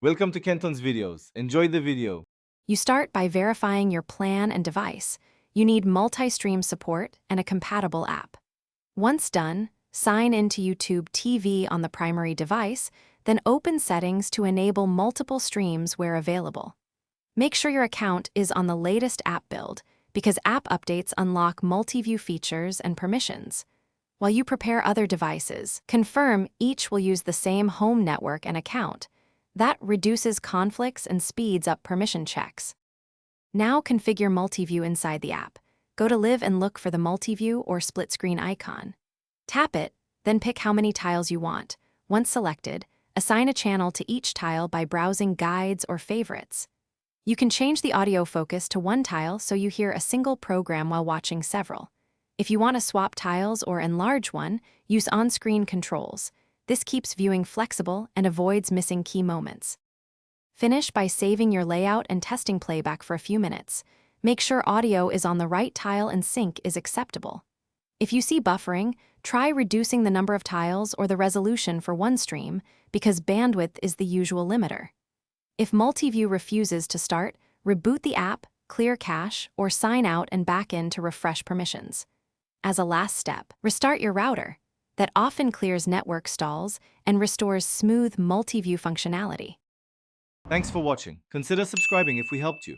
Welcome to Kenton's videos. Enjoy the video. You start by verifying your plan and device. You need multi-stream support and a compatible app. Once done, sign into YouTube TV on the primary device, then open settings to enable multiple streams where available. Make sure your account is on the latest app build, because app updates unlock Multiview features and permissions. While you prepare other devices, confirm each will use the same home network and account. That reduces conflicts and speeds up permission checks. Now configure Multiview inside the app. Go to Live and look for the Multiview or split screen icon. Tap it, then pick how many tiles you want. Once selected, assign a channel to each tile by browsing Guides or Favorites. You can change the audio focus to one tile so you hear a single program while watching several. If you want to swap tiles or enlarge one, use on-screen controls. This keeps viewing flexible and avoids missing key moments. Finish by saving your layout and testing playback for a few minutes. Make sure audio is on the right tile and sync is acceptable. If you see buffering, try reducing the number of tiles or the resolution for one stream, because bandwidth is the usual limiter. If Multiview refuses to start, reboot the app, clear cache, or sign out and back in to refresh permissions. As a last step, restart your router. That often clears network stalls and restores smooth Multiview functionality. Thanks for watching. Consider subscribing if we helped you.